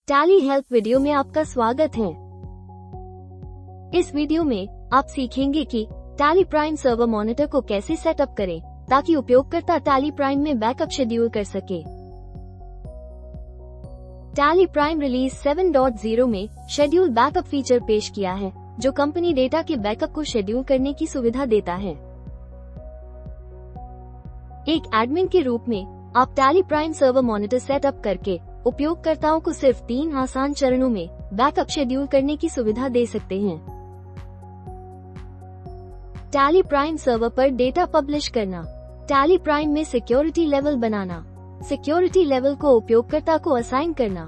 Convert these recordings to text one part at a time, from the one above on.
Tally help video में आपका स्वागत है। इस वीडियो में आप सीखेंगे कि टैली प्राइम सर्वर मॉनिटर को कैसे सेटअप करें ताकि उपयोगकर्ता टैली प्राइम में बैकअप शेड्यूल कर सके। टैली प्राइम रिलीज 7.0 में शेड्यूल बैकअप फीचर पेश किया है, जो कंपनी डेटा के बैकअप को शेड्यूल करने की सुविधा देता है। एक एडमिन के रूप में आप tally Prime server monitor setup करके उपयोगकर्ताओं को सिर्फ 3 आसान चरणों में बैकअप शेड्यूल करने की सुविधा दे सकते हैं। टैली प्राइम सर्वर पर डेटा पब्लिश करना, टैली प्राइम में सिक्योरिटी लेवल बनाना, सिक्योरिटी लेवल को उपयोगकर्ता को असाइन करना,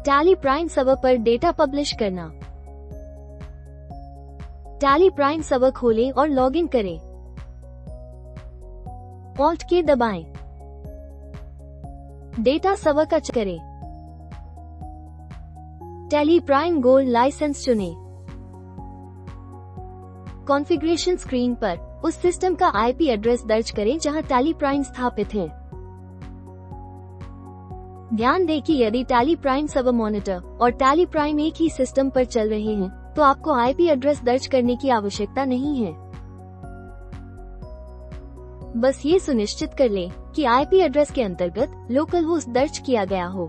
टैली प्राइम सर्वर पर डेटा पब्लिश करना। टैली प्राइम सर्वर खोलें और लॉगिन करें। ऑल्ट की दबाएं। डेटा सर्वर का करें। टैली प्राइम गोल्ड लाइसेंस चुनें। कॉन्फ़िगरेशन स्क्रीन पर उस सिस्टम का आईपी एड्रेस दर्ज करें जहां टैली प्राइम स्थापित है। ध्यान दें कि यदि टैली प्राइम सर्वर मॉनिटर और टैली प्राइम एक ही सिस्टम पर चल रहे हैं, तो आपको आईपी एड्रेस दर्ज करने की आवश्यकता नहीं है। बस ये सुनिश्चित कर लें कि आईपी एड्रेस के अंतर्गत लोकल होस्ट दर्ज किया गया हो।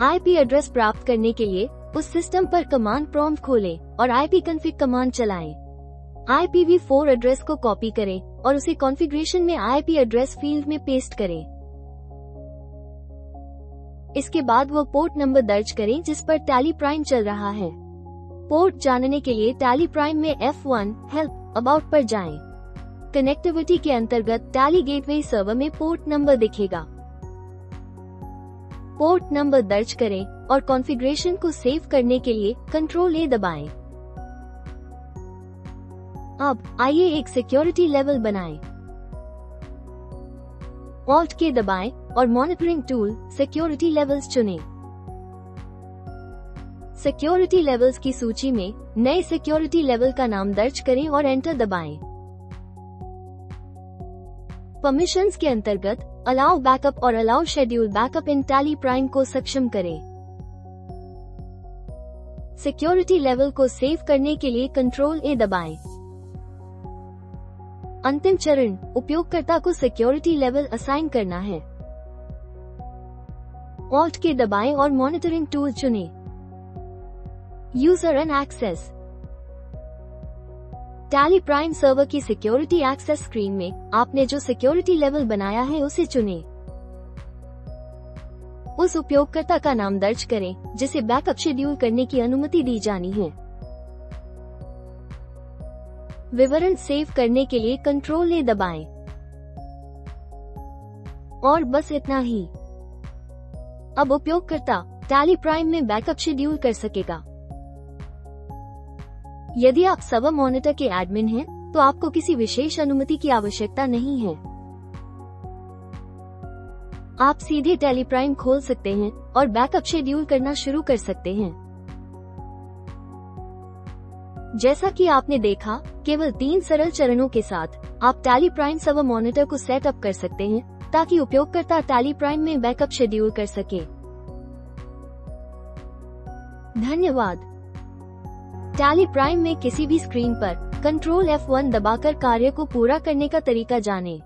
आईपी एड्रेस प्राप्त करने के लिए उस सिस्टम पर कमांड प्रॉम्प्ट खोलें और ipconfig कमांड चलाएं। IPv4 एड्रेस को कॉपी करें और उसे कॉन्फ़िगरेशन में आईपी एड्रेस फील्ड में पेस्ट करें। इसके बाद वो पोर्ट नंबर दर्ज करें जिस पर टैली प्राइम चल रहा है। पोर्ट जानने के लिए टैली प्राइम में F1 हेल्प अबाउट पर जाएं। कनेक्टिविटी के अंतर्गत टैली गेटवे सर्वर में पोर्ट नंबर दिखेगा। पोर्ट नंबर दर्ज करें और कॉन्फ़िगरेशन को सेव करने के लिए Ctrl+A दबाएं। अब आइए एक सिक्योरिटी लेवल बनाएं। ऑल्ट की दबाएं और मॉनिटरिंग टूल सिक्योरिटी लेवल्स चुनें। सिक्योरिटी लेवल्स की सूची में नए सिक्योरिटी लेवल का नाम दर्ज करें और एंटर दबाएं। परमिशंस के अंतर्गत अलाउ बैकअप और अलाउ शेड्यूल बैकअप इन टैली प्राइम को सक्षम करें। सिक्योरिटी लेवल को सेव करने के लिए Ctrl+A दबाएं। अंतिम चरण उपयोगकर्ता को सिक्योरिटी लेवल असाइन करना है। ऑल्ट की दबाएं और मॉनिटरिंग टूल चुनें। User and access. Tally Prime server की सिक्योरिटी एक्सेस स्क्रीन में आपने जो सिक्योरिटी लेवल बनाया है उसे चुनें। उस उपयोगकर्ता का नाम दर्ज करें जिसे बैकअप शेड्यूल करने की अनुमति दी जानी है। विवरण सेव करने के लिए Ctrl+A दबाएं। और बस इतना ही। अब उपयोगकर्ता टैली प्राइम में बैकअप शेड्यूल कर सकेगा। यदि आप सर्वर मॉनिटर के एडमिन हैं, तो आपको किसी विशेष अनुमति की आवश्यकता नहीं है। आप सीधे टैली प्राइम खोल सकते हैं और बैकअप शेड्यूल करना शुरू कर सकते हैं। जैसा कि आपने देखा, केवल 3 सरल चरणों के साथ आप टैली प्राइम सर्वर मॉनिटर को सेट अप कर सकते हैं ताकि उपयोगकर्ता टैली प्राइम में बैकअप शेड्यूल कर सके। धन्यवाद। टैली प्राइम में किसी भी स्क्रीन पर Ctrl+F1 दबाकर कार्य को पूरा करने का तरीका जानें।